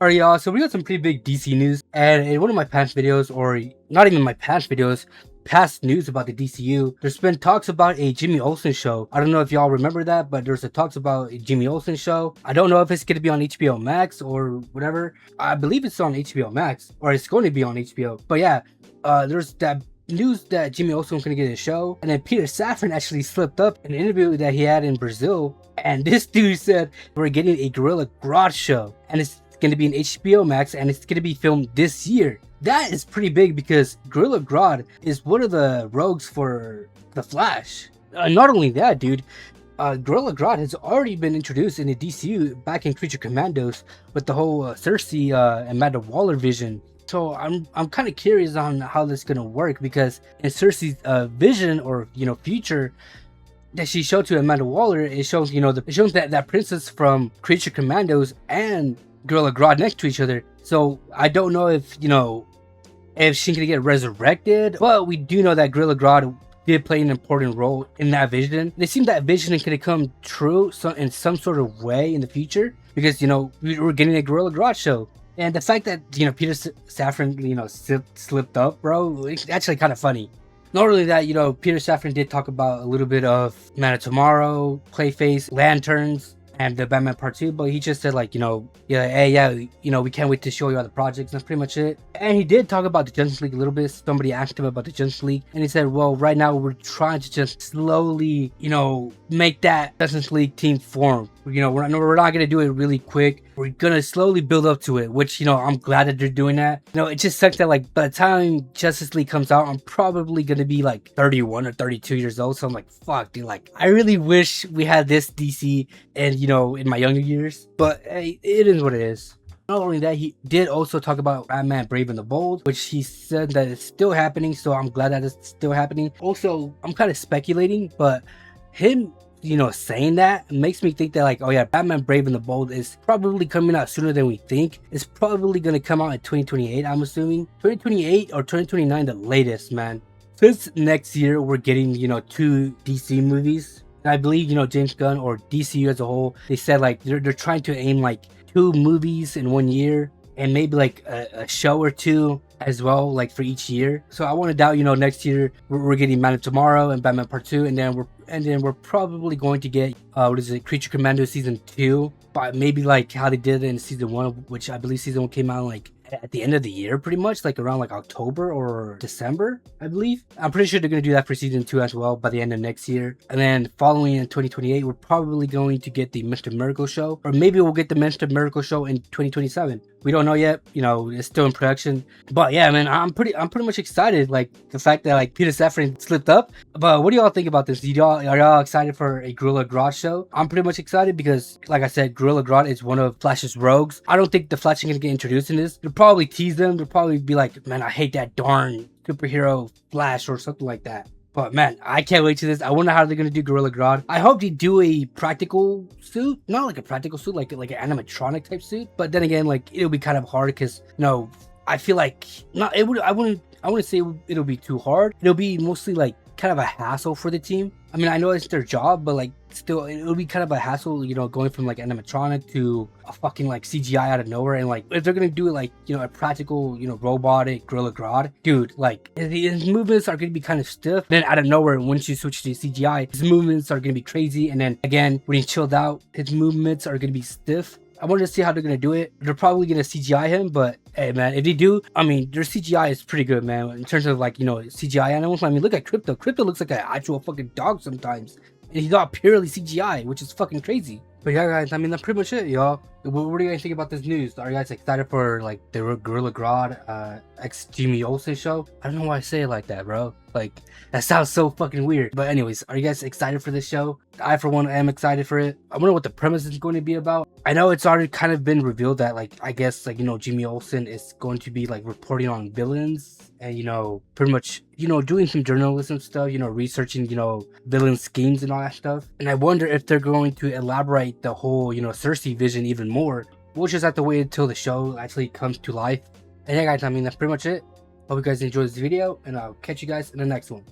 Alright, y'all, so we got some pretty big DC news, and in one of my past videos, or not even my past videos, past news about the DCU, there's been talks about a Jimmy Olsen show. I don't know if y'all remember that, but there's a talks about a Jimmy Olsen show. I don't know if it's going to be on HBO Max or whatever. I believe it's on HBO Max, or it's going to be on HBO. But yeah, there's that news that Jimmy Olsen was going to get a show, and then Peter Safran actually slipped up in an interview that he had in Brazil, and this dude said we're getting a Gorilla Grodd show, and it's going to be an HBO Max, and it's going to be filmed this year. That is pretty big because Gorilla Grodd is one of the rogues for The Flash. Not only that, dude, Gorilla Grodd has already been introduced in the DCU back in Creature Commandos with the whole Cersei and Amanda Waller vision. So I'm kind of curious on how this is gonna work, because in Cersei's vision, or future that she showed to Amanda Waller, it shows it shows that princess from Creature Commandos and Gorilla Grodd next to each other. So I don't know if if she's gonna get resurrected, but we do know that Gorilla Grodd did play an important role in that vision. It seemed that vision is gonna come true in some sort of way in the future, because we're getting a Gorilla Grodd show. And the fact that Peter Safran slipped up, bro, it's actually kind of funny. Not only that, Peter Safran did talk about a little bit of Man of Tomorrow, Clayface, Lanterns, and the Batman Part 2, but he just said we can't wait to show you all the projects. That's pretty much it. And he did talk about the Justice League a little bit. Somebody asked him about the Justice League, and he said, well, right now we're trying to just slowly, make that Justice League team form. We're not gonna do it really quick. We're gonna slowly build up to it, which I'm glad that they're doing that. It just sucks that by the time Justice League comes out, I'm probably gonna be 31 or 32 years old. So I'm like, fuck, dude, I really wish we had this DC and in my younger years. But hey, it is what it is. Not only that, he did also talk about Batman Brave and the Bold, which he said that it's still happening. So I'm glad that it's still happening. Also, I'm kind of speculating, but him saying that makes me think that oh yeah, Batman Brave and the Bold is probably coming out sooner than we think. It's probably gonna come out in 2028. I'm assuming 2028 or 2029 the latest, man. Since next year we're getting 2 DC movies. And I believe James Gunn, or DCU as a whole, they said they're trying to aim 2 movies in 1 year, and maybe a show or 2 as well, for each year. So I want to doubt next year we're getting Man of Tomorrow and Batman Part 2, and then we're probably going to get Creature Commando season 2, but maybe how they did it in season 1, which I believe season 1 came out at the end of the year, pretty much around October or December, I believe. I'm pretty sure they're going to do that for season 2 as well by the end of next year. And then following in 2028, we're probably going to get the Mr. Miracle show, or maybe we'll get the Mr. Miracle show in 2027. We don't know yet. It's still in production. But yeah, man, I'm pretty much excited. The fact that Peter Safran slipped up. But what do y'all think about this? Are y'all excited for a Gorilla Grodd show? I'm pretty much excited because, like I said, Gorilla Grodd is one of Flash's rogues. I don't think the Flash is gonna get introduced in this. They'll probably tease them. They'll probably be like, man, I hate that darn superhero Flash or something like that. But man, I can't wait to this. I wonder how they're gonna do Gorilla Grodd. I hope they do a practical suit, not a practical suit, like an animatronic type suit. But then again, it'll be kind of hard because I feel not. It would. I wouldn't say it'll be too hard. It'll be mostly kind of a hassle for the team. I mean, I know it's their job, but still, it'll be kind of a hassle, going from animatronic to a fucking CGI out of nowhere. And if they're gonna do it a practical, robotic Gorilla Grodd, dude, his movements are gonna be kind of stiff. Then out of nowhere, once you switch to CGI, his movements are gonna be crazy. And then again, when he's chilled out, his movements are gonna be stiff. I wanted to see how they're gonna do it. They're probably gonna CGI him, but hey, man, if they do, I mean, their CGI is pretty good, man. In terms of CGI animals, I mean, look at Crypto. Crypto looks like an actual fucking dog sometimes, and he's not purely CGI, which is fucking crazy. But yeah, guys, I mean, that's pretty much it, y'all. What do you guys think about this news? Are you guys excited for the Gorilla Grodd X Jimmy Olsen show? I don't know why I say it like that, bro. That sounds so fucking weird. But anyways, are you guys excited for this show? I, for one, am excited for it. I wonder what the premise is going to be about. I know it's already kind of been revealed that I guess Jimmy Olsen is going to be reporting on villains and pretty much doing some journalism stuff, researching villain schemes and all that stuff. And I wonder if they're going to elaborate the whole Cersei vision even more. We'll just have to wait until the show actually comes to life. And yeah, guys, I mean, that's pretty much it. Hope you guys enjoyed this video, and I'll catch you guys in the next one.